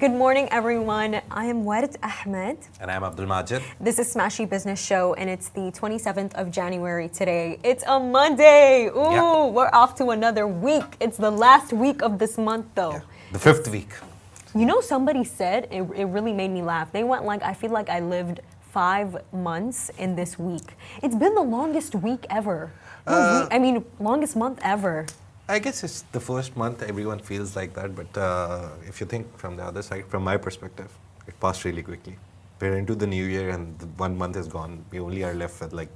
Good morning, everyone. I am Warid Ahmed. And I'm Abdul Majid. This is Smashy Business Show, and it's the 27th of January today. It's a Monday. Ooh, Yeah. We're off to another week. It's the last week of this month, though. Yeah. The fifth week. You know, somebody said, it really made me laugh. They went like, I feel like I lived 5 months in this week. It's been the longest week ever. Longest month ever. I guess it's the first month everyone feels like that, but if you think from the other side, from my perspective, it passed really quickly. We're into the new year and the 1 month is gone. We only are left with like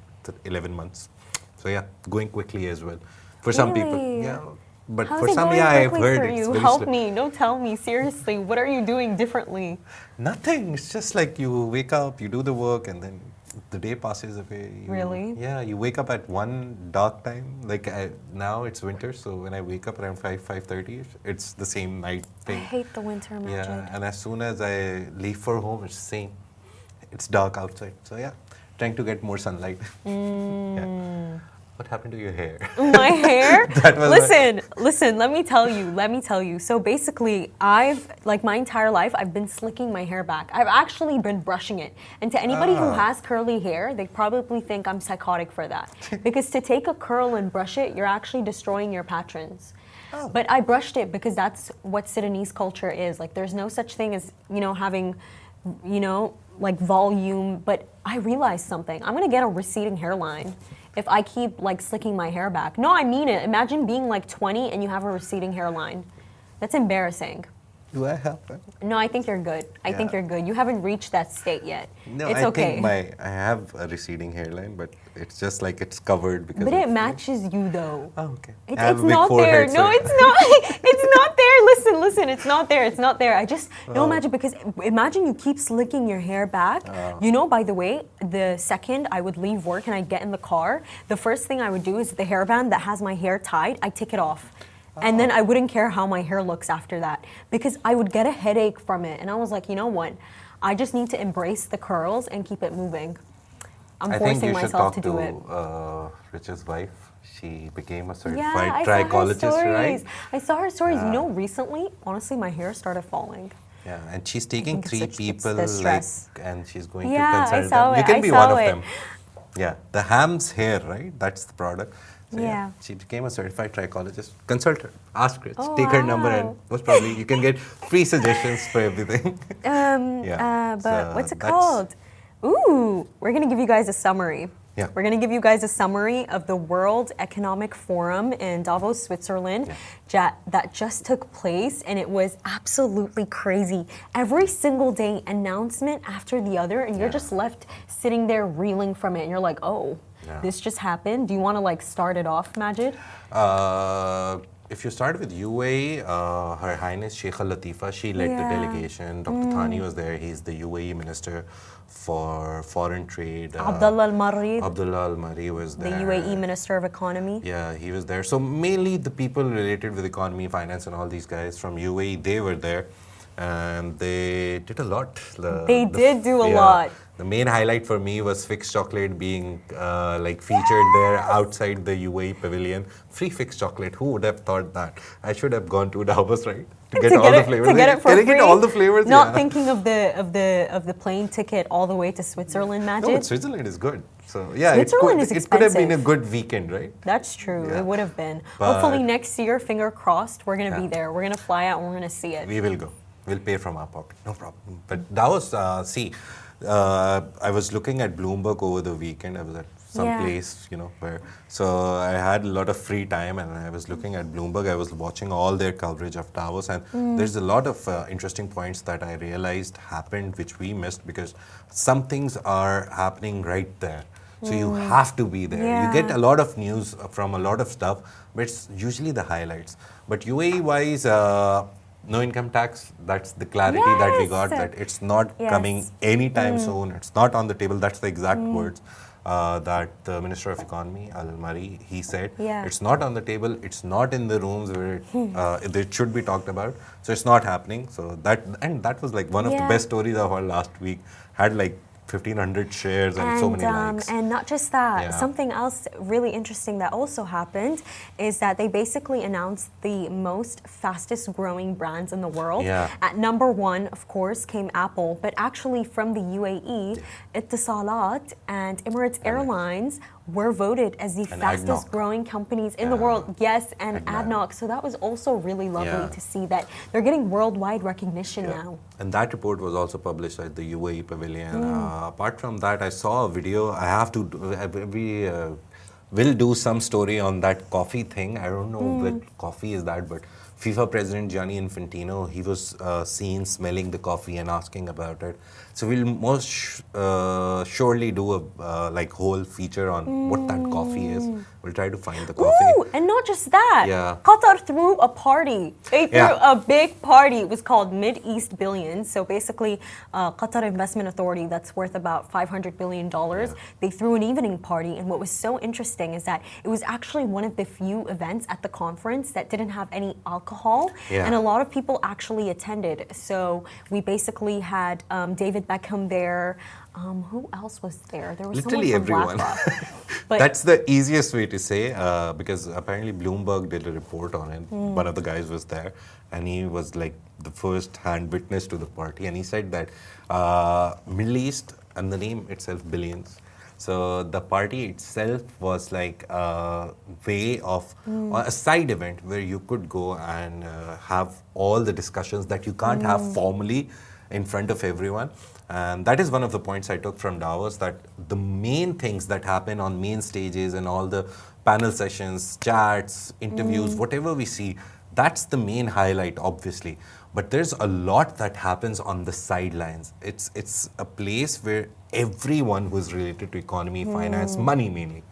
11 months. So yeah, going quickly as well. For some people, yeah. But How's for it some, going yeah, I've quickly heard for it's you? very Help slow. me. Don't tell me. Seriously, what are you doing differently? Nothing. It's just like you wake up, you do the work, and then the day passes away. Really? Yeah, you wake up at one dark time. Like now it's winter, so when I wake up around 5:30, it's the same night I thing. hate the winter magic. Yeah, and as soon as I leave for home, it's the same. It's dark outside. So yeah, trying to get more sunlight. Yeah. What happened to your hair? My hair? That was Listen, let me tell you. So basically, my entire life, I've been slicking my hair back. I've actually been brushing it. And to anybody who has curly hair, they probably think I'm psychotic for that. Because to take a curl and brush it, you're actually destroying your patrons. Oh. But I brushed it because that's what Sudanese culture is. Like, there's no such thing as, having, like volume. But I realized something. I'm going to get a receding hairline if I keep like slicking my hair back. No, I mean it. Imagine being like 20 and you have a receding hairline. That's embarrassing. Do I have that? No, I think you're good. I think you're good. You haven't reached that state yet. No, it's I okay. think I have a receding hairline, but it's just like it's covered because. But it matches you though. Oh, okay. It's I have a big not there. forehead, No, so- it's not. It's not there. Listen. It's not there. It's not there. I just imagine because imagine you keep slicking your hair back. By the way, the second I would leave work and I'd get in the car, the first thing I would do is the hairband that has my hair tied, I take it off. And then I wouldn't care how my hair looks after that because I would get a headache from it. And I was like, you know what? I just need to embrace the curls and keep it moving. I'm forcing myself to do it. Richard's wife. She became a Yeah, certified I saw her trichologist, stories. right? I saw her stories. Yeah. Recently, honestly, my hair started falling. Yeah, and she's taking think 3 it's people, the stress. and she's going Yeah, to I consult saw them. it. You can I be saw one of it. them. Yeah, the Ham's hair, right? That's the product. So Yeah. she became a certified trichologist. Consult her, ask Rich, Oh, take her number, wow. and most probably you can get free suggestions for everything. But So what's it that's- called? Ooh, we're going to give you guys a summary. Yeah. We're going to give you guys a summary of the World Economic Forum in Davos, Switzerland, that just took place, and it was absolutely crazy. Every single day, announcement after the other, and you're just left sitting there reeling from it, and you're like, oh, this just happened. Do you want to like start it off, Majid? If you start with UAE, Her Highness Sheikh Al Latifa, she led the delegation. Dr. Thani was there. He's the UAE Minister for Foreign Trade. Abdullah Al-Marri, Abdullah Al-Mari was the there. UAE Minister of Economy. Yeah, he was there. So mainly the people related with economy, finance, and all these guys from UAE, they were there, and they did a lot. They did do a lot. The main highlight for me was fixed chocolate being featured there outside the UAE pavilion. Free fixed chocolate. Who would have thought that? I should have gone to Davos, right? To get all the flavors. To get it for Can I free? get all the flavors? Not Yeah. thinking of the plane ticket all the way to Switzerland, No, Majid. but Switzerland is good. So yeah, Switzerland is it could have been a expensive. good weekend, right? That's true. Yeah. It would have been. But- Hopefully next year, finger crossed, we're gonna be Yeah. there. We're gonna fly out and we're gonna see it. We will go. We'll pay from our pocket. No problem. But Davos, I was looking at Bloomberg over the weekend. I was at some place, where. So I had a lot of free time and I was looking at Bloomberg. I was watching all their coverage of Davos, and there's a lot of interesting points that I realized happened which we missed because some things are happening right there. So you have to be there. Yeah. You get a lot of news from a lot of stuff, but it's usually the highlights. But UAE-wise, no income tax, that's the clarity that we got, Yes. that it's not Yes. coming anytime soon. It's not on the table. That's the exact words that the Minister of Economy, Al-Mari, he said. Yeah. It's not on the table. It's not in the rooms where it should be talked about. So it's not happening. So that was like one of the best stories of our last week. Had like 1,500 shares and so many likes. And not just that, Yeah. something else really interesting that also happened is that they basically announced the most fastest growing brands in the world. Yeah. At number one, of course, came Apple, but actually from the UAE, Etisalat and Emirates Airlines were voted as the And fastest ADNOC. growing companies in the Yeah. world. Yes, and ADNOC. ADNOC. So that was also really lovely Yeah. to see that they're getting worldwide recognition now. And that report was also published at the UAE Pavilion. Apart from that, I saw a video. I have to. We will do some story on that coffee thing. I don't know what coffee is that, but FIFA President Gianni Infantino, he was seen smelling the coffee and asking about it. So we'll most surely do a like whole feature on what that coffee is. We'll try to find the coffee. Ooh, and not just that. Yeah. Qatar threw a party. They threw Yeah. a big party. It was called Mid-East Billions. So basically, Qatar Investment Authority, that's worth about $500 billion. They threw an evening party. And what was so interesting is that it was actually one of the few events at the conference that didn't have any alcohol. Yeah. And a lot of people actually attended. So we basically had David Beckham there. Who else was there? There was Literally someone from everyone. BlackRock. But That's the easiest way to say, because apparently Bloomberg did a report on it. One of the guys was there, and he was like the first-hand witness to the party, and he said that Middle East, and the name itself, billions. So the party itself was like a way of a side event where you could go and have all the discussions that you can't have formally in front of everyone. And that is one of the points I took from Davos, that the main things that happen on main stages and all the panel sessions, chats, interviews, whatever we see, that's the main highlight, obviously. But there's a lot that happens on the sidelines. It's a place where everyone who's related to economy, finance, money mainly,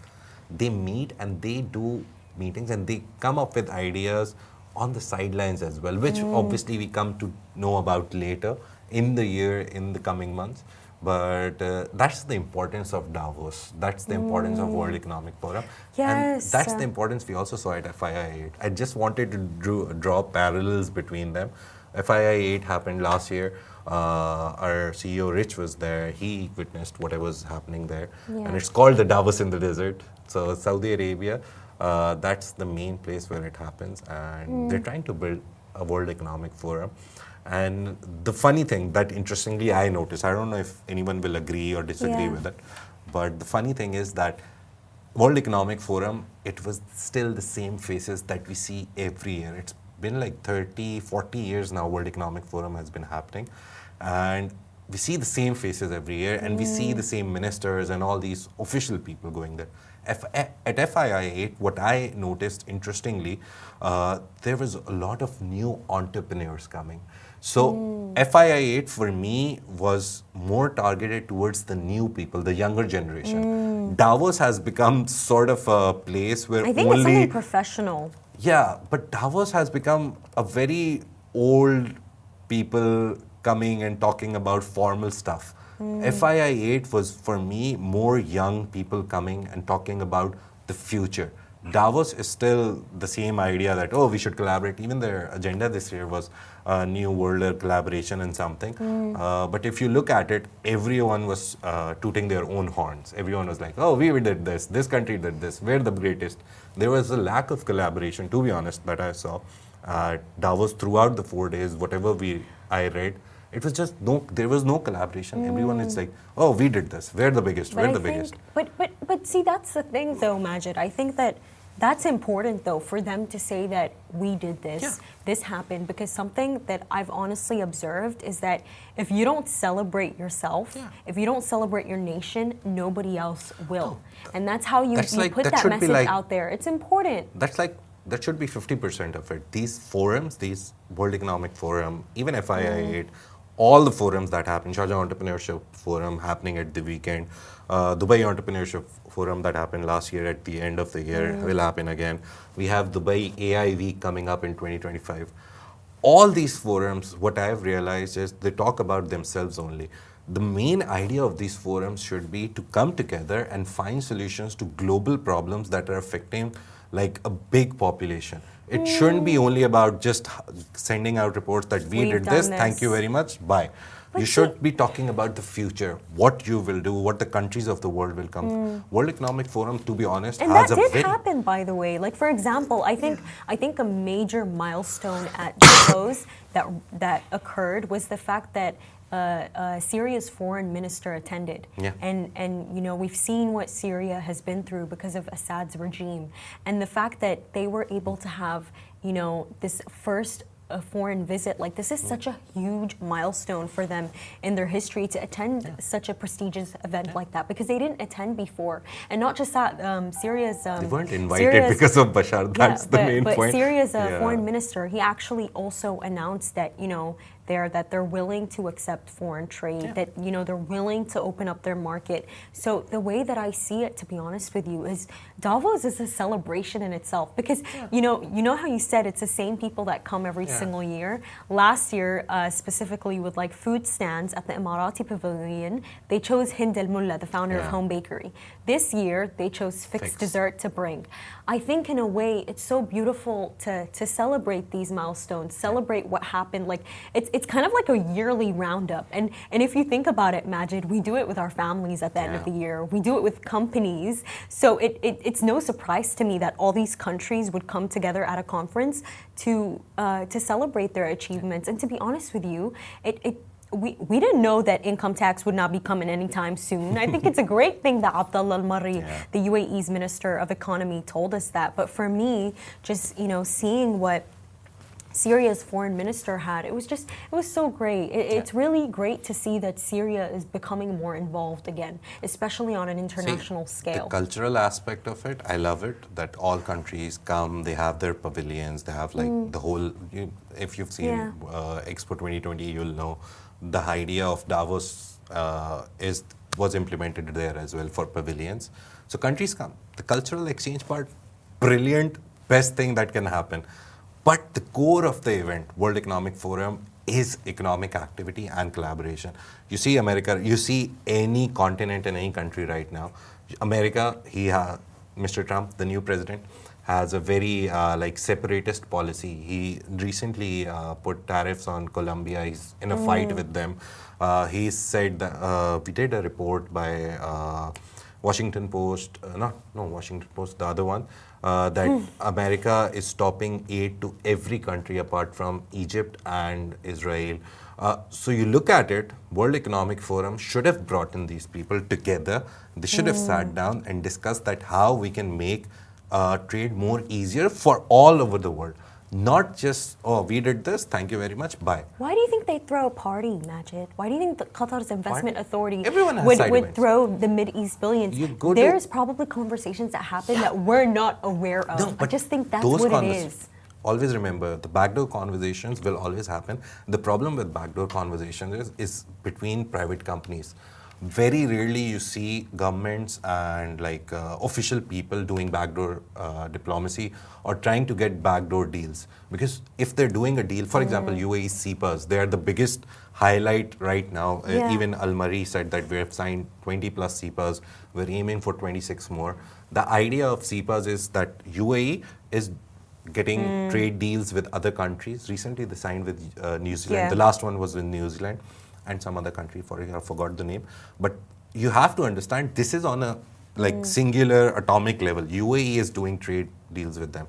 they meet and they do meetings and they come up with ideas on the sidelines as well, which obviously we come to know about later in the year, in the coming months. But that's the importance of Davos. That's the importance of World Economic Forum. Yes. And that's the importance we also saw at FII 8. I just wanted to draw parallels between them. FII 8 happened last year. Our CEO Rich was there. He witnessed whatever was happening there. Yeah. And it's called the Davos in the desert. So Saudi Arabia, that's the main place where it happens. And they're trying to build a World Economic Forum. And the funny thing that interestingly I noticed, I don't know if anyone will agree or disagree with it, but the funny thing is that World Economic Forum, it was still the same faces that we see every year. It's been like 30, 40 years now World Economic Forum has been happening. And we see the same faces every year, and we see the same ministers and all these official people going there. At FII 8, what I noticed interestingly, there was a lot of new entrepreneurs coming. So FII 8 for me was more targeted towards the new people, the younger generation. Davos has become sort of a place where I think it's something professional. yeah, but Davos has become a very old people coming and talking about formal stuff. FII 8 was for me more young people coming and talking about the future. Davos is still the same idea that, oh, we should collaborate. Even their agenda this year was new world collaboration and something. But if you look at it, everyone was tooting their own horns. Everyone was like, oh, we did this country did this, we're the greatest. There was a lack of collaboration, to be honest, that I saw. Davos throughout the 4 days, whatever I read, it was just there was no collaboration. Everyone is like, oh, we did this, we're the biggest, we're the biggest. But see, that's the thing though, Majid. I think that that's important though for them to say that we did this, this happened, because something that I've honestly observed is that if you don't celebrate yourself, if you don't celebrate your nation, nobody else will. And that's how you put that message out there. It's important. That should be 50% of it. These forums, these World Economic Forum, even FII 8, all the forums that happen, Sharjah Entrepreneurship Forum happening at the weekend, Dubai Entrepreneurship Forum that happened last year at the end of the year will happen again. We have Dubai AI Week coming up in 2025. All these forums, what I've realized is they talk about themselves only. The main idea of these forums should be to come together and find solutions to global problems that are affecting like a big population. It shouldn't be only about just sending out reports that we did this, thank you very much, bye. You should be talking about the future, what you will do, what the countries of the world will come. World Economic Forum, to be honest, and has that a did very happen, by the way. Like, for example, I think a major milestone at Davos that occurred was the fact that Syria's foreign minister attended. Yeah. And we've seen what Syria has been through because of Assad's regime, and the fact that they were able to have this first a foreign visit, like this is such a huge milestone for them in their history to attend such a prestigious event like that, because they didn't attend before. And not just that, Syria's they weren't invited because of Bashar. That's the main point. But Syria's foreign minister, he actually also announced that they're willing to accept foreign trade, that they're willing to open up their market. So the way that I see it, to be honest with you, is Davos is a celebration in itself, because you know how you said it's the same people that come every single year. Last year, specifically with like food stands at the Emirati Pavilion, they chose Hind Al Mulla, the founder of Home Bakery. This year, they chose Fix Dessert to bring. I think in a way, it's so beautiful to celebrate these milestones, celebrate what happened. Like it's kind of like a yearly roundup. And if you think about it, Majid, we do it with our families at the end of the year. We do it with companies. So it's no surprise to me that all these countries would come together at a conference to celebrate their achievements. And to be honest with you, we didn't know that income tax would not be coming anytime soon. I think it's a great thing that Abdullah Al-Marri, the UAE's Minister of Economy, told us that. But for me, just seeing what Syria's foreign minister had, it was so great. It's really great to see that Syria is becoming more involved again, especially on an international scale. The cultural aspect of it, I love it, that all countries come, they have their pavilions, they have like the whole, if you've seen Expo 2020, you'll know the idea of Davos was implemented there as well for pavilions. So countries come. The cultural exchange part, brilliant, best thing that can happen. But the core of the event, World Economic Forum, is economic activity and collaboration. You see America, you see any continent in any country right now. America, Mr. Trump, the new president, has a very separatist policy. He recently put tariffs on Colombia. He's in a fight with them. He said that we did a report by Washington Post, Washington Post, the other one, that America is stopping aid to every country apart from Egypt and Israel. So you look at it, World Economic Forum should have brought in these people together. They should have sat down and discussed that how we can make trade more easier for all over the world. Not just, we did this, thank you very much, bye. Why do you think they throw a party, Majid? Why do you think Qatar's investment authority would throw the Mid-East billions? There's probably conversations that happen that we're not aware of. No, I just think that's what it is. Always remember, the backdoor conversations will always happen. The problem with backdoor conversations is between private companies. Very rarely you see governments and official people doing backdoor diplomacy or trying to get backdoor deals. Because if they're doing a deal, for example, UAE CEPAs, they are the biggest highlight right now. Even Al-Marri said that we have signed 20 plus CEPAs. We're aiming for 26 more. The idea of CEPAs is that UAE is getting trade deals with other countries. Recently they signed with New Zealand. The last one was with New Zealand and some other country, I forgot the name. But you have to understand, this is on a singular atomic level. UAE is doing trade deals with them.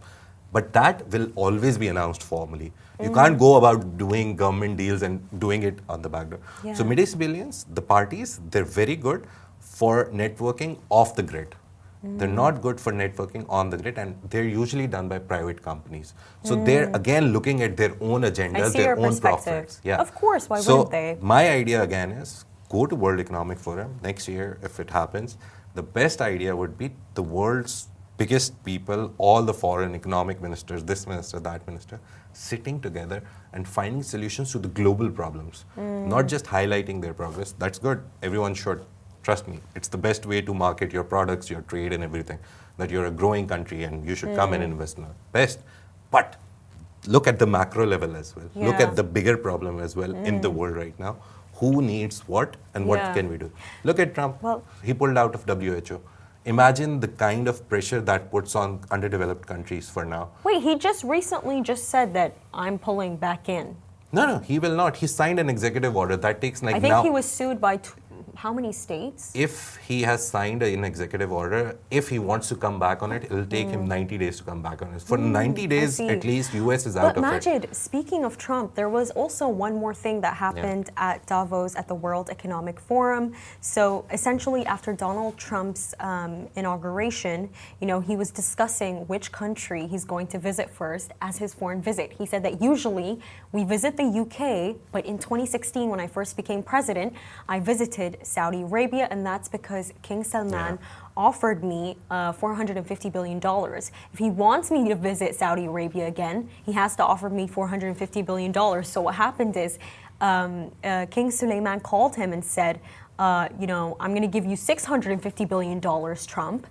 But that will always be announced formally. You can't go about doing government deals and doing it on the back door. So Mid-East billions, the parties, they're very good for networking off the grid. They're not good for networking on the grid, and they're usually done by private companies. So they're again looking at their own agendas, their own profits. Of course, why wouldn't they? My idea again is go to World Economic Forum next year if it happens. The best idea would be the world's biggest people, all the foreign economic ministers, this minister, that minister, sitting together and finding solutions to the global problems. Not just highlighting their progress. That's good. Everyone should. Trust me, it's the best way to market your products, your trade and everything, that you're a growing country and you should come and invest in it. Best. But look at the macro level as well. Look at the bigger problem as well in the world right now. Who needs what and what can we do? Look at Trump. He pulled out of WHO. Imagine the kind of pressure that puts on underdeveloped countries for now. Wait, he just recently said that I'm pulling back in. No, he will not. He signed an executive order that takes like I think now. he was sued by how many states? If he has signed an executive order, if he wants to come back on it, it'll take him 90 days to come back on it. For 90 days, see. at least, US is out But of it. Majid, speaking of Trump, there was also one more thing that happened at Davos at the World Economic Forum. So essentially, after Donald Trump's inauguration, he was discussing which country he's going to visit first as his foreign visit. He said that usually we visit the UK, but in 2016, when I first became president, I visited Saudi Arabia, and that's because King Salman offered me $450 billion. If he wants me to visit Saudi Arabia again, he has to offer me $450 billion. So what happened is King Sulaiman called him and said, I'm going to give you $650 billion, Trump.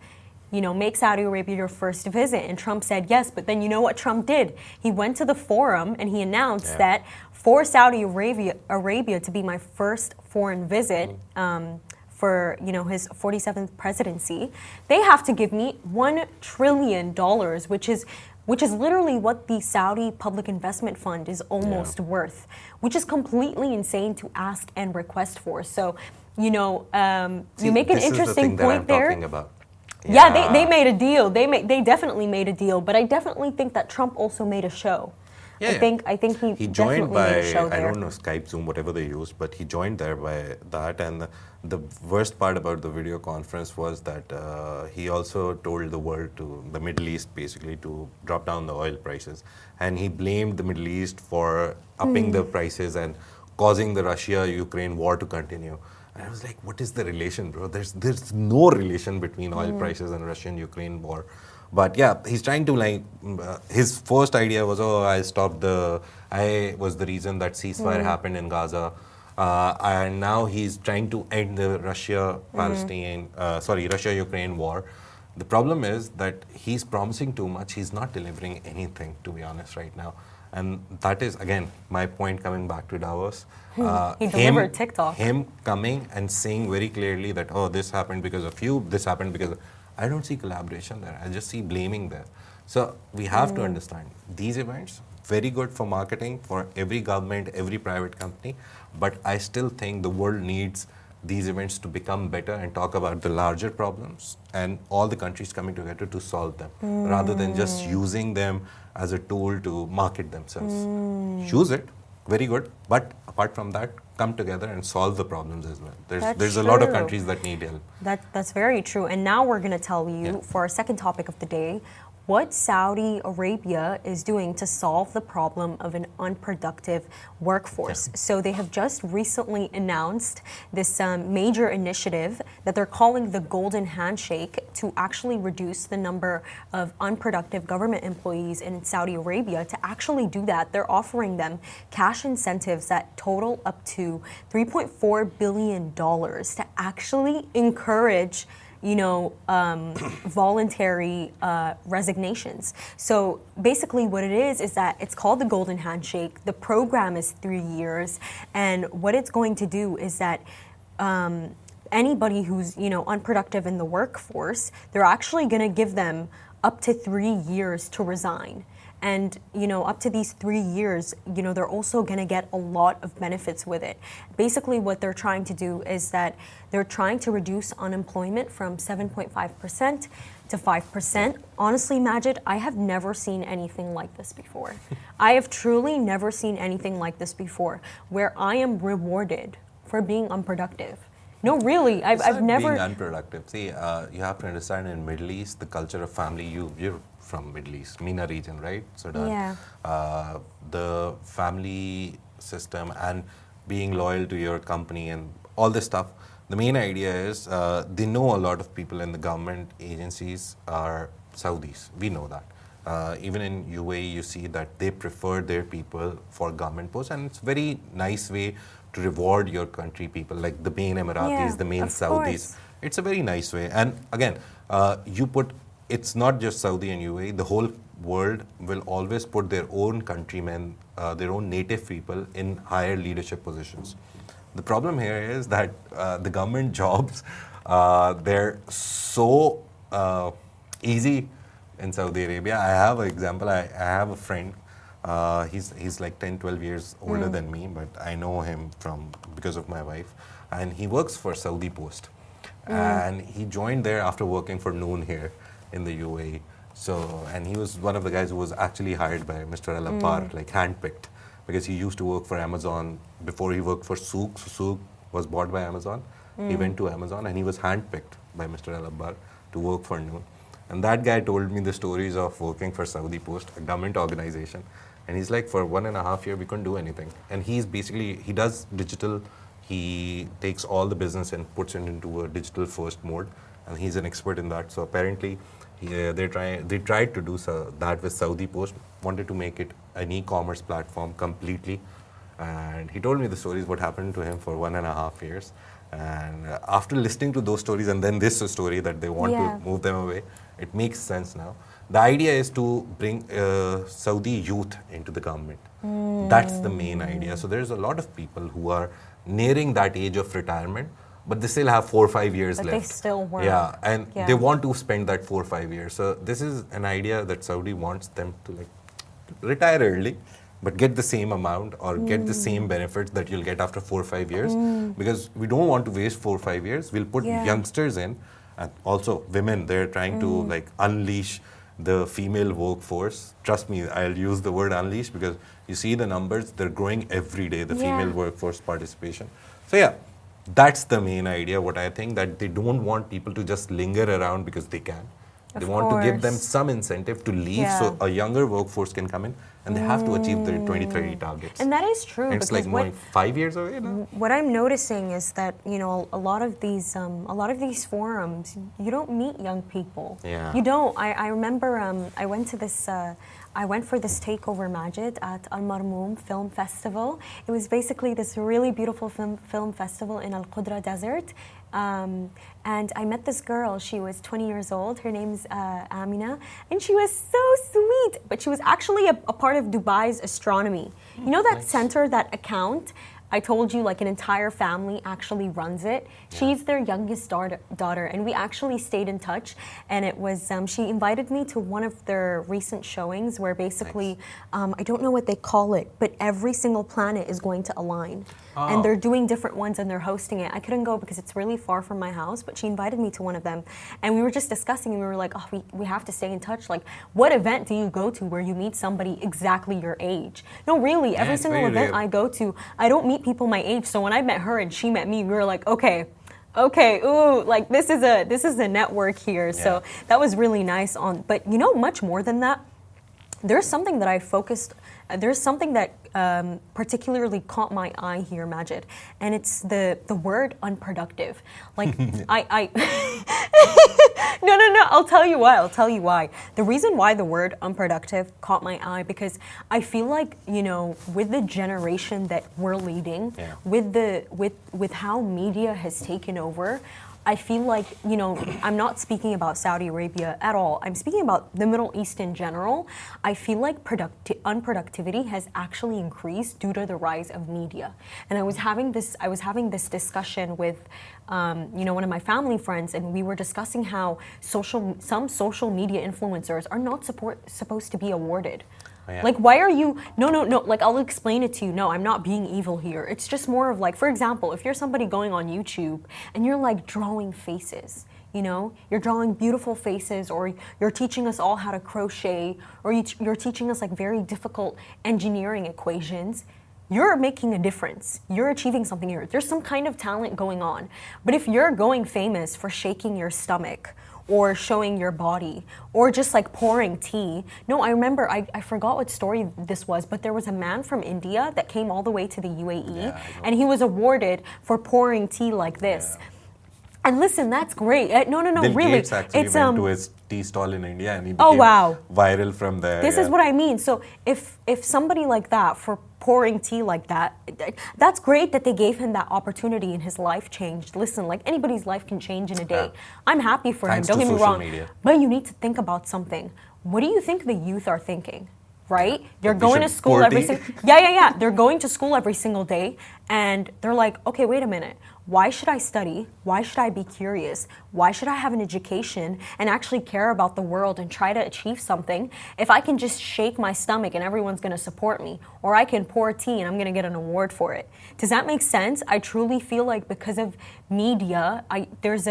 Make Saudi Arabia your first visit. And Trump said yes, but then you know what Trump did? He went to the forum and he announced that for Saudi Arabia to be my first foreign visit for his 47th presidency, they have to give me $1 trillion, which is literally what the Saudi Public Investment Fund is almost worth, which is completely insane to ask and request for. So, you make an interesting point there. Talking about. Yeah, they made a deal. They definitely made a deal, but I definitely think that Trump also made a show. I think he joined definitely by, made a show there. I don't know, Skype, Zoom, whatever they used, but he joined there by that. And the worst part about the video conference was that he also told the world, the Middle East basically, to drop down the oil prices. And he blamed the Middle East for upping the prices and causing the Russia-Ukraine war to continue. And I was like, what is the relation, bro? There's no relation between oil prices and Russian-Ukraine war. But yeah, he's trying to his first idea was, I was the reason that ceasefire happened in Gaza. And now he's trying to end the Russia-Ukraine war. The problem is that he's promising too much. He's not delivering anything, to be honest, right now. And that is, again, my point coming back to Davos. He delivered TikTok. Him coming and saying very clearly that, this happened because of you, this happened because of... I don't see collaboration there. I just see blaming there. So we have to understand these events, very good for marketing, for every government, every private company. But I still think the world needs these events to become better and talk about the larger problems and all the countries coming together to solve them, rather than just using them as a tool to market themselves. Use it, very good. But apart from that, come together and solve the problems as well. There's a lot of countries that need help. That's very true. And now we're going to tell you, for our second topic of the day, what Saudi Arabia is doing to solve the problem of an unproductive workforce. So they have just recently announced this major initiative that they're calling the Golden Handshake to actually reduce the number of unproductive government employees in Saudi Arabia. To actually do that, they're offering them cash incentives that total up to $3.4 billion to actually encourage voluntary resignations. So basically what it is that it's called the Golden Handshake. The program is 3 years. And what it's going to do is that anybody who's, unproductive in the workforce, they're actually going to give them up to 3 years to resign. And, up to these 3 years, they're also going to get a lot of benefits with it. Basically, what they're trying to do is that they're trying to reduce unemployment from 7.5% to 5%. Honestly, Majid, I have never seen anything like this before. I have truly never seen anything like this before, where I am rewarded for being unproductive. No, really, I've never... being unproductive. See, you have to understand in Middle East, the culture of family, you're from Middle East, MENA region, right? Sudan. Yeah. The family system and being loyal to your company and all this stuff. The main idea is they know a lot of people in the government agencies are Saudis. We know that. Even in UAE, you see that they prefer their people for government posts, and it's a very nice way to reward your country people, like the main Emiratis, the main Saudis. Course. It's a very nice way. And again, it's not just Saudi and UAE, the whole world will always put their own countrymen, their own native people in higher leadership positions. The problem here is that the government jobs, they're so easy in Saudi Arabia. I have an example. I have a friend He's like 10, 12 years older than me, but I know him because of my wife. And he works for Saudi Post. And he joined there after working for Noon here in the UAE. So, and he was one of the guys who was actually hired by Mr. Al-Abbar, like handpicked, because he used to work for Amazon before he worked for Souk. So Souk was bought by Amazon. He went to Amazon and he was handpicked by Mr. Al-Abbar to work for Noon. And that guy told me the stories of working for Saudi Post, a government organization. And he's like, for 1.5 years, we couldn't do anything. And he's basically, he does digital. He takes all the business and puts it into a digital first mode. And he's an expert in that. So apparently, they tried to do that with Saudi Post, wanted to make it an e-commerce platform completely. And he told me the stories, what happened to him for 1.5 years. And after listening to those stories and then this story that they want to move them away, it makes sense now. The idea is to bring Saudi youth into the government. That's the main idea. So there's a lot of people who are nearing that age of retirement, but they still have 4 or 5 years left. But they still work. Yeah, and they want to spend that 4 or 5 years. So this is an idea that Saudi wants them to like retire early, but get the same amount or get the same benefits that you'll get after 4 or 5 years. Because we don't want to waste 4 or 5 years. We'll put youngsters in, and also women. They're trying to like unleash the female workforce. Trust me, I'll use the word unleash because you see the numbers, they're growing every day, the female workforce participation. So yeah, that's the main idea, what I think, that they don't want people to just linger around because they can. They want to give them some incentive to leave so a younger workforce can come in and they have to achieve their 2030 targets. And that is true. And it's like more 5 years away now. What I'm noticing is that, you know, a lot of these forums, you don't meet young people. Yeah. You don't. I remember I went for this takeover Majid at Al Marmoum Film Festival. It was basically this really beautiful film festival in Al Qudra Desert. And I met this girl. She was 20 years old. Her name's Amina. And she was so sweet. But she was actually a part of Dubai's astronomy. You know that center, that account? I told you, like, an entire family actually runs it. She's their youngest daughter, and we actually stayed in touch. And it was, she invited me to one of their recent showings where basically, I don't know what they call it, but every single planet is going to align. And they're doing different ones and they're hosting it. I couldn't go because it's really far from my house, but she invited me to one of them. And we were just discussing and we were like, oh, we have to stay in touch. Like, what event do you go to where you meet somebody exactly your age? No, really, every single event I go to, I don't meet people my age. So when I met her and she met me, we were like, okay, ooh, like this is a network here. So that was really nice but you know, much more than that, there's something that there's something that particularly caught my eye here, Majid, and it's the word unproductive. Like No, I'll tell you why. The reason why the word unproductive caught my eye, because I feel like, you know, with the generation that we're leading, with how media has taken over, I feel like, you know, I'm not speaking about Saudi Arabia at all. I'm speaking about the Middle East in general. I feel like unproductivity has actually increased due to the rise of media. And I was having this discussion with, you know, one of my family friends, and we were discussing how some social media influencers are not supposed to be awarded. Like, why are you, no, like, I'll explain it to you. No, I'm not being evil here. It's just more of like, for example, if you're somebody going on YouTube and you're like drawing faces, you know, you're drawing beautiful faces, or you're teaching us all how to crochet, or you're teaching us like very difficult engineering equations, you're making a difference. You're achieving something here. There's some kind of talent going on. But if you're going famous for shaking your stomach, or showing your body, or just like pouring tea. No, I remember, I forgot what story this was, but there was a man from India that came all the way to the UAE, and he was awarded for pouring tea like this. And listen, that's great. No, Bill really. Gates actually went to his tea stall in India and he became viral from there. This is what I mean. So if somebody like that, for pouring tea like that, that's great that they gave him that opportunity and his life changed. Listen, like, anybody's life can change in a day. I'm happy for him, don't get me wrong. Media. But you need to think about something. What do you think the youth are thinking? right? They're We going to should school every party. single yeah. They're going to school every single day, and they're like, okay, wait a minute. Why should I study? Why should I be curious? Why should I have an education and actually care about the world and try to achieve something if I can just shake my stomach and everyone's going to support me, or I can pour tea and I'm going to get an award for it? Does that make sense? I truly feel like because of media, there's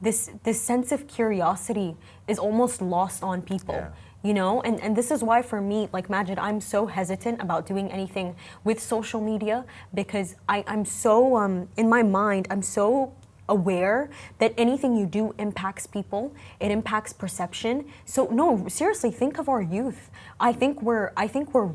this sense of curiosity is almost lost on people. Yeah. You know, and this is why for me, like Majid, I'm so hesitant about doing anything with social media because I'm so, in my mind, I'm so aware that anything you do impacts people, it impacts perception. So no, seriously, think of our youth. I think we're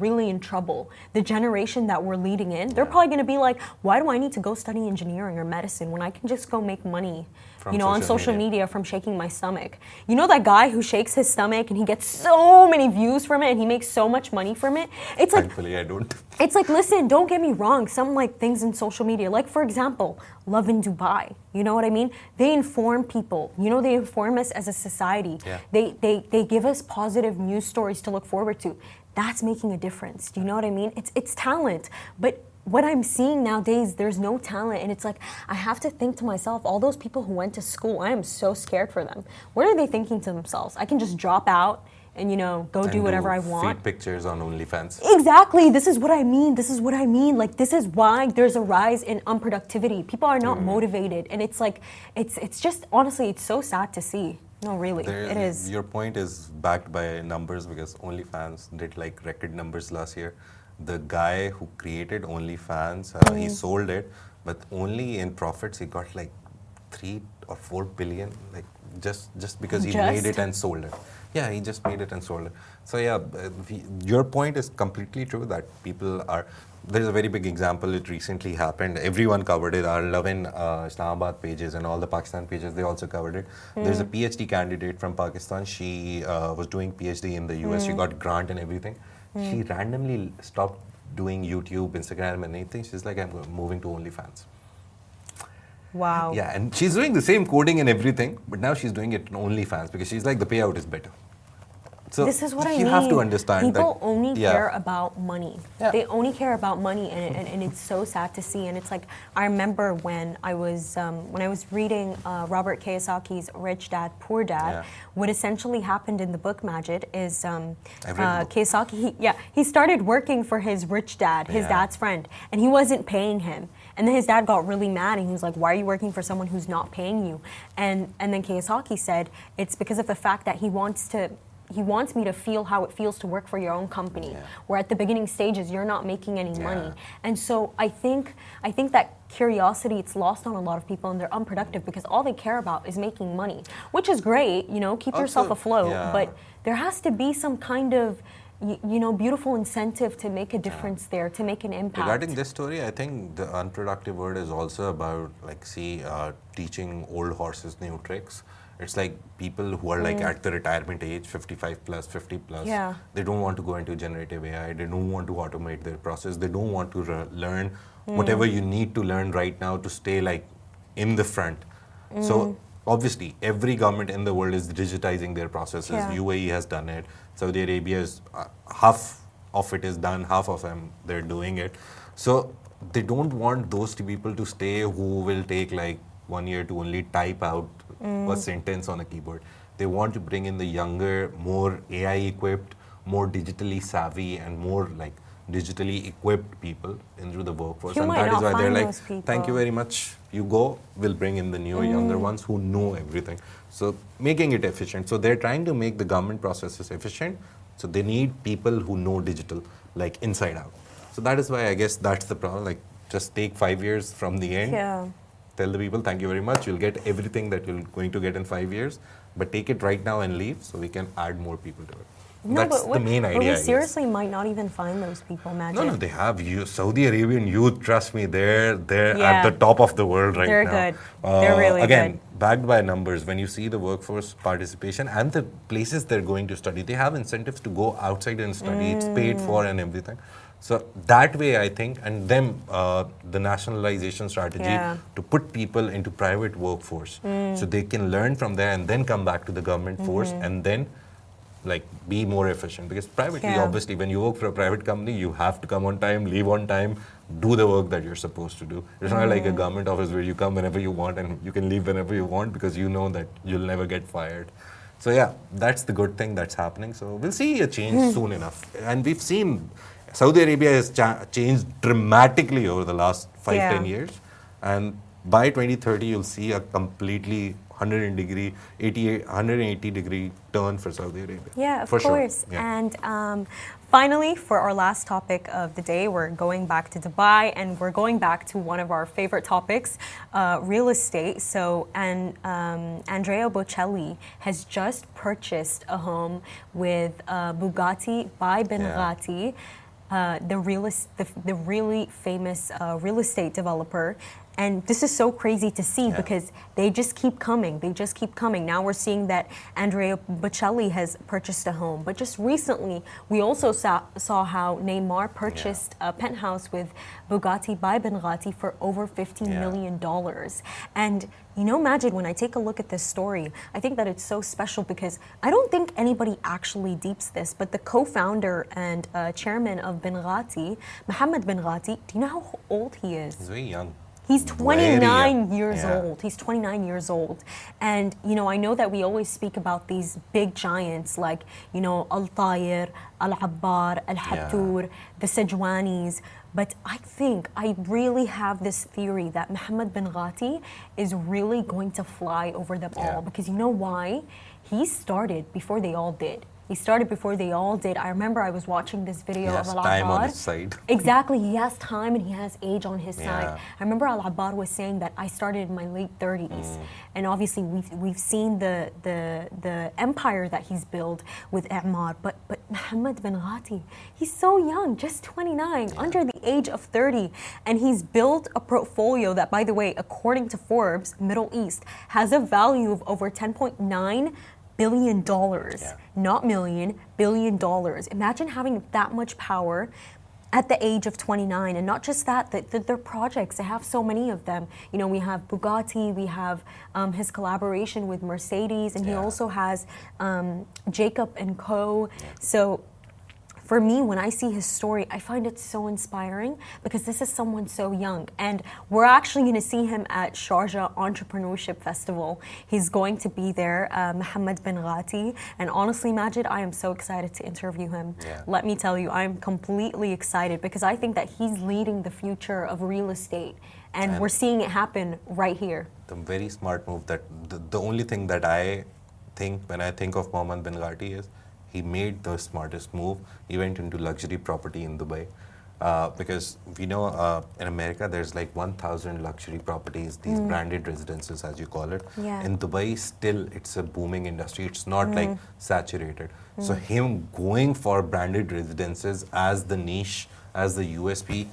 really in trouble. The generation that we're leading in, they're probably gonna be like, why do I need to go study engineering or medicine when I can just go make money? From on social social media. media from shaking my stomach. You know that guy who shakes his stomach and he gets so many views from it and he makes so much money from it? It's like, Thankfully, I don't. it's like, listen, don't get me wrong. Some like things in social media, like for example, Love in Dubai. You know what I mean? They inform people. You know, they inform us as a society. Yeah. They give us positive news stories to look forward to. That's making a difference. Do you know what I mean? It's talent, but what I'm seeing nowadays, there's no talent, and it's like I have to think to myself, all those people who went to school, I am so scared for them. What are they thinking to themselves? I can just drop out and go do whatever I want. Feed pictures on OnlyFans. Exactly. This is what I mean. Like, this is why there's a rise in unproductivity. People are not motivated, and it's like it's just honestly, it's so sad to see. No, really, it is. Your point is backed by numbers because OnlyFans did like record numbers last year. The guy who created OnlyFans, he sold it, but only in profits he got like 3 or 4 billion, like just because he made it and sold it. Yeah, he just made it and sold it. So yeah, your point is completely true that people are. There's a very big example. It recently happened. Everyone covered it. Our Love in Islamabad pages and all the Pakistan pages, they also covered it. There's a PhD candidate from Pakistan. She was doing PhD in the US. She got grant and everything. She randomly stopped doing YouTube, Instagram, and anything. She's like, I'm moving to OnlyFans. Wow. Yeah, and she's doing the same coding and everything, but now she's doing it on OnlyFans because she's like, the payout is better. So this is what I mean. You have to understand people that only care about money. Yeah. They only care about money, and it's so sad to see. And it's like I remember when I was reading Robert Kiyosaki's Rich Dad Poor Dad. Yeah. What essentially happened in the book Majid is I've read the book. Kiyosaki. He started working for his rich dad, his Yeah. dad's friend, and he wasn't paying him. And then his dad got really mad, and he was like, "Why are you working for someone who's not paying you?" And then Kiyosaki said, "It's because of the fact that he wants me to feel how it feels to work for your own company, where at the beginning stages you're not making any money." And so I think that curiosity, it's lost on a lot of people, and they're unproductive because all they care about is making money, which is great, keep yourself afloat, but there has to be some kind of beautiful incentive to make a difference there, to make an impact. Regarding this story, I think the unproductive word is also about teaching old horses new tricks. It's like people who are like at the retirement age, 55 plus, 50 plus, they don't want to go into generative AI, they don't want to automate their process, they don't want to learn whatever you need to learn right now to stay like in the front. So obviously every government in the world is digitizing their processes. UAE has done it, Saudi Arabia is half of it is done, half of them they're doing it. So they don't want those two people to stay who will take like 1 year to only type out a sentence on a keyboard. They want to bring in the younger, more AI equipped, more digitally savvy, and more like digitally equipped people into the workforce. And that is why they're like, thank you very much. You go, we'll bring in the newer, younger ones who know everything. So making it efficient. So they're trying to make the government processes efficient. So they need people who know digital, like inside out. So that is why I guess that's the problem. Like just take 5 years from the end. Tell the people, thank you very much. You'll get everything that you're going to get in 5 years, but take it right now and leave so we can add more people to it. That's the main idea. But we seriously might not even find those people, Majid. No, they have Saudi Arabian youth. Trust me, they're at the top of the world right now. They're good. They're really again, backed by numbers. When you see the workforce participation and the places they're going to study, they have incentives to go outside and study. It's paid for and everything. So that way, I think, and then the nationalization strategy to put people into private workforce so they can learn from there and then come back to the government force and then like be more efficient, because privately, Yeah. obviously, when you work for a private company, you have to come on time, leave on time, do the work that you're supposed to do. It's not like a government office where you come whenever you want and you can leave whenever you want, because you know that you'll never get fired. So yeah, that's the good thing that's happening. So we'll see a change soon enough. And we've seen Saudi Arabia has changed dramatically over the last 5-10 years. And by 2030, you'll see a completely 180 degree turn for Saudi Arabia. Yeah, of for course. Sure. Yeah. And finally, for our last topic of the day, we're going back to Dubai, and we're going back to one of our favorite topics, real estate. So, Andrea Bocelli has just purchased a home with Bugatti by Bugatti, the really famous real estate developer. And this is so crazy to see because they just keep coming. They just keep coming. Now we're seeing that Andrea Bocelli has purchased a home. But just recently, we also saw how Neymar purchased a penthouse with Bugatti by Bugatti for over $15 million. And Majid, when I take a look at this story, I think that it's so special because I don't think anybody actually deeps this, but the co-founder and chairman of Bugatti, Mohammed Bugatti, do you know how old he is? He's very young. He's 29 years Yeah. old. He's 29 years old. And, I know that we always speak about these big giants like, Al-Tayr, Al-Abbar, Al-Hattur, the Sejwanis. But I really have this theory that Mohammed Bugatti is really going to fly over them all. Because you know why? He started before they all did. He started before they all did. I remember I was watching this video of Al-Abbar. He has time on his side. Exactly. He has time and he has age on his side. I remember Al-Abbar was saying that I started in my late 30s. And obviously we've seen the empire that he's built with A'mar. But Mohammed Bugatti, he's so young, just 29, under the age of 30. And he's built a portfolio that, by the way, according to Forbes, Middle East, has a value of over $10.9 billion, not million, $billion. Imagine having that much power at the age of 29. And not just that, their projects, they have so many of them. We have Bugatti, we have his collaboration with Mercedes, and he also has Jacob and Co. So for me, when I see his story, I find it so inspiring because this is someone so young. And we're actually going to see him at Sharjah Entrepreneurship Festival. He's going to be there, Mohammed Bugatti. And honestly, Majid, I am so excited to interview him. Let me tell you, I'm completely excited because I think that he's leading the future of real estate. And we're seeing it happen right here. The very smart move. That the only thing that I think when I think of Mohammed Bugatti is he made the smartest move. He went into luxury property in Dubai. Because we know in America there's like 1,000 luxury properties, these branded residences as you call it. In Dubai still it's a booming industry. It's not like saturated. So him going for branded residences as the niche, as the USP,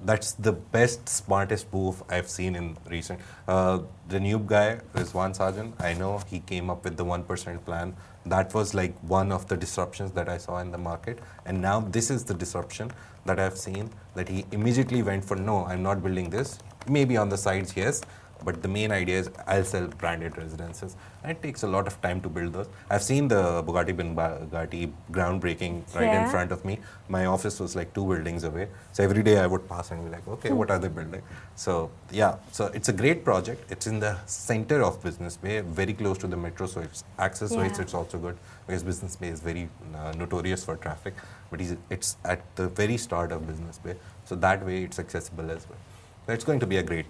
that's the best, smartest move I've seen in recent. The new guy, Rizwan Sajan, I know he came up with the 1% plan. That was like one of the disruptions that I saw in the market. And now this is the disruption that I've seen, that he immediately went for, no, I'm not building this. Maybe on the sides, yes. But the main idea is I'll sell branded residences. And it takes a lot of time to build those. I've seen the Bugatti groundbreaking right in front of me. My office was like 2 buildings away. So every day I would pass and be like, okay, what are they building? So so it's a great project. It's in the center of Business Bay, very close to the metro. So it's access-wise, it's also good because Business Bay is very notorious for traffic. But it's at the very start of Business Bay. So that way it's accessible as well. So it's going to be a great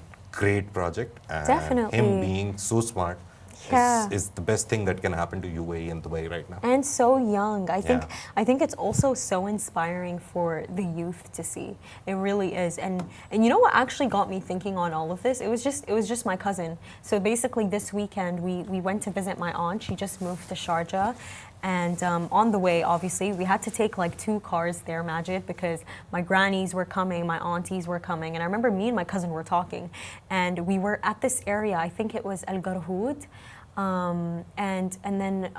project, and Definitely. him being so smart is the best thing that can happen to UAE and Dubai right now. And so young. I think it's also so inspiring for the youth to see. It really is. And you know what actually got me thinking on all of this? It was just my cousin. So basically this weekend we went to visit my aunt. She just moved to Sharjah. And on the way, obviously, we had to take like 2 cars there, Majid, because my grannies were coming, my aunties were coming. And I remember me and my cousin were talking. And we were at this area, I think it was Al Garhoud. And then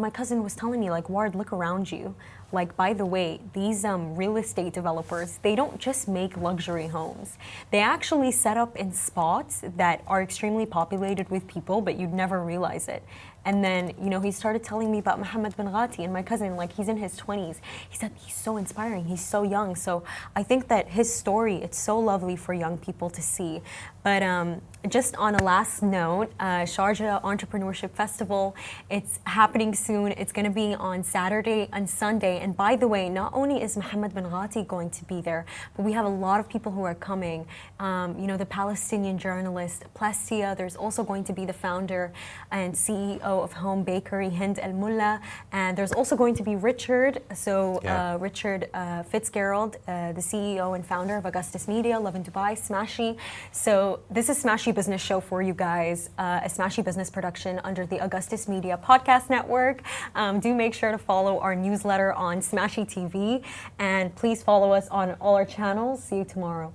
my cousin was telling me, like, Ward, look around you. Like, by the way, these real estate developers, they don't just make luxury homes. They actually set up in spots that are extremely populated with people, but you'd never realize it. And then, he started telling me about Mohammed bin Ghati and my cousin, like he's in his 20s. He said he's so inspiring, he's so young. So I think that his story, it's so lovely for young people to see. But just on a last note, Sharjah Entrepreneurship Festival, it's happening soon. It's going to be on Saturday and Sunday. And by the way, not only is Mohammed bin Ghati going to be there, but we have a lot of people who are coming. The Palestinian journalist, Plastia. There's also going to be the founder and CEO of Home Bakery, Hind Al Mulla. And there's also going to be Richard. So Richard Fitzgerald, the CEO and founder of Augustus Media, Love in Dubai, Smashy. So this is Smashy Business Show for you guys, a Smashy Business production under the Augustus Media Podcast Network. Do make sure to follow our newsletter on Smashy TV, and please follow us on all our channels. See you tomorrow.